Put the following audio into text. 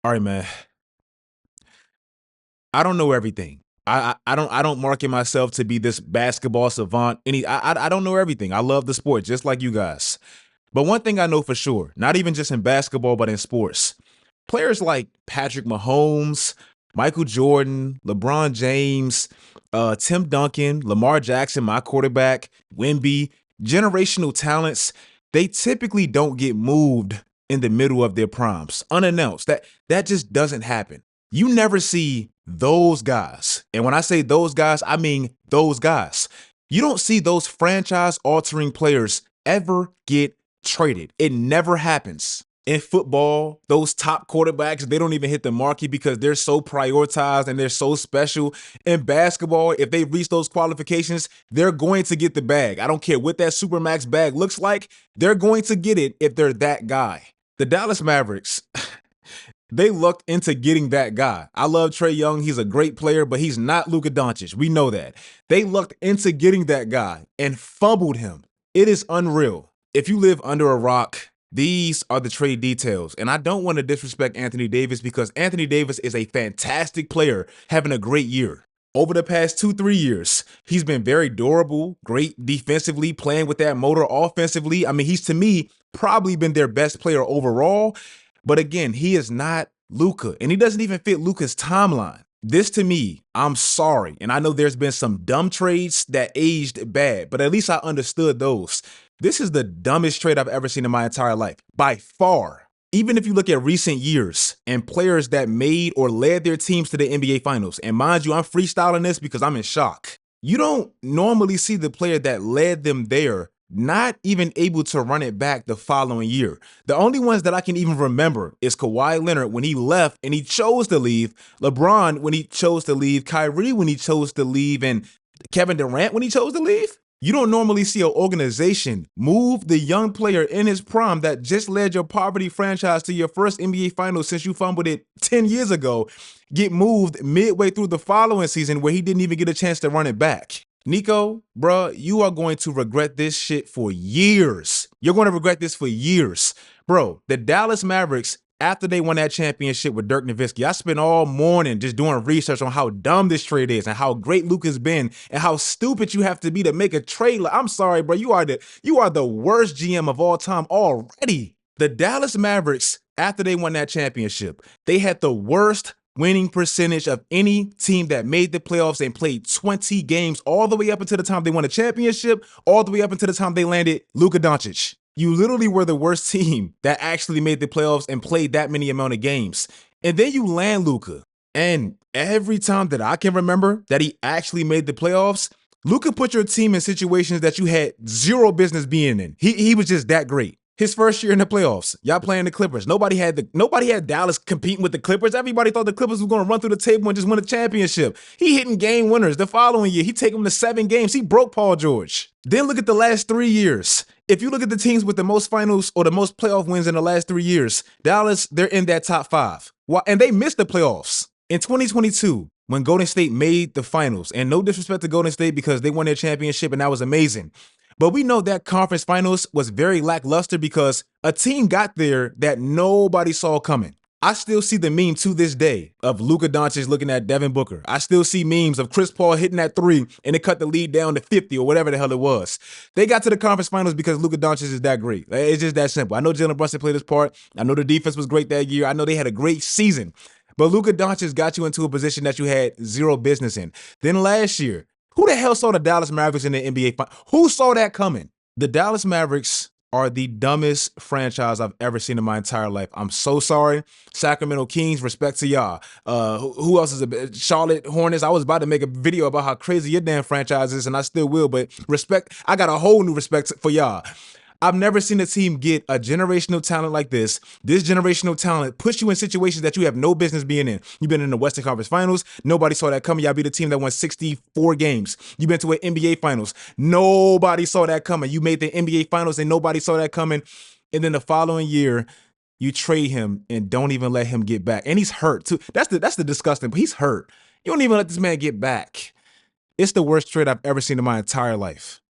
All right, man. I don't know everything. I don't market myself to be this basketball savant. I don't know everything. I love the sport just like you guys. But one thing I know for sure, not even just in basketball, but in sports, players like Patrick Mahomes, Michael Jordan, LeBron James, Tim Duncan, Lamar Jackson, my quarterback, Wemby, generational talents, they typically don't get moved in the middle of their primes, unannounced. That just doesn't happen. You never see those guys. And when I say those guys, I mean those guys. You don't see those franchise altering players ever get traded. It never happens. In football, those top quarterbacks, they don't even hit the market because they're so prioritized and they're so special. In basketball, if they reach those qualifications, they're going to get the bag. I don't care what that Supermax bag looks like. They're going to get it if they're that guy. The Dallas Mavericks, they looked into getting that guy. I love Trae Young. He's a great player, but he's not Luka Doncic. We know that. They looked into getting that guy and fumbled him. It is unreal. If you live under a rock, these are the trade details. And I don't want to disrespect Anthony Davis because Anthony Davis is a fantastic player having a great year. Over the past 2-3 years, he's been very durable, great defensively, playing with that motor offensively. I mean, he's to me probably been their best player overall. But again, he is not Luka, and he doesn't even fit Luka's timeline. This to me, I'm sorry. And I know there's been some dumb trades that aged bad, but at least I understood those. This is the dumbest trade I've ever seen in my entire life, by far. Even if you look at recent years and players that made or led their teams to the NBA Finals, and mind you, I'm freestyling this because I'm in shock. You don't normally see the player that led them there not even able to run it back the following year. The only ones that I can even remember is Kawhi Leonard when he left and he chose to leave, LeBron when he chose to leave, Kyrie when he chose to leave, and Kevin Durant when he chose to leave. You don't normally see an organization move the young player in his prime that just led your poverty franchise to your first NBA Finals since you fumbled it 10 years ago, get moved midway through the following season where he didn't even get a chance to run it back. Nico, bruh, you are going to regret this shit for years. You're going to regret this for years. Bro, the Dallas Mavericks, after they won that championship with Dirk Nowitzki, I spent all morning just doing research on how dumb this trade is and how great Luka's been and how stupid you have to be to make a trade. I'm sorry, bro. You are the worst GM of all time already. The Dallas Mavericks, after they won that championship, they had the worst winning percentage of any team that made the playoffs and played 20 games all the way up until the time they won a championship, all the way up until the time they landed Luka Doncic. You literally were the worst team that actually made the playoffs and played that many amount of games. And then you land Luka. And every time that I can remember that he actually made the playoffs, Luka put your team in situations that you had zero business being in. He was just that great. His first year in the playoffs, y'all playing the Clippers. Nobody had Dallas competing with the Clippers. Everybody thought the Clippers was going to run through the table and just win a championship. He hitting game winners. The following year, he take them to 7 games. He broke Paul George. Then look at the last 3 years. If you look at the teams with the most finals or the most playoff wins in the last 3 years, Dallas, they're in that top 5. And they missed the playoffs. In 2022, when Golden State made the finals, and no disrespect to Golden State because they won their championship and that was amazing. But we know that conference finals was very lackluster because a team got there that nobody saw coming. I still see the meme to this day of Luka Doncic looking at Devin Booker. I still see memes of Chris Paul hitting that 3 and it cut the lead down to 50 or whatever the hell it was. They got to the conference finals because Luka Doncic is that great. It's just that simple. I know Jalen Brunson played his part. I know the defense was great that year. I know they had a great season. But Luka Doncic got you into a position that you had zero business in. Then last year, who the hell saw the Dallas Mavericks in the NBA Finals? Who saw that coming? The Dallas Mavericks are the dumbest franchise I've ever seen in my entire life. I'm so sorry. Sacramento Kings, respect to y'all. Who else is Charlotte Hornets? I was about to make a video about how crazy your damn franchise is, and I still will, but respect. I got a whole new respect for y'all. I've never seen a team get a generational talent like this. This generational talent puts you in situations that you have no business being in. You've been in the Western Conference Finals. Nobody saw that coming. Y'all be the team that won 64 games. You've been to an NBA Finals. Nobody saw that coming. You made the NBA Finals and nobody saw that coming. And then the following year, you trade him and don't even let him get back. And he's hurt too. That's the disgusting, but he's hurt. You don't even let this man get back. It's the worst trade I've ever seen in my entire life.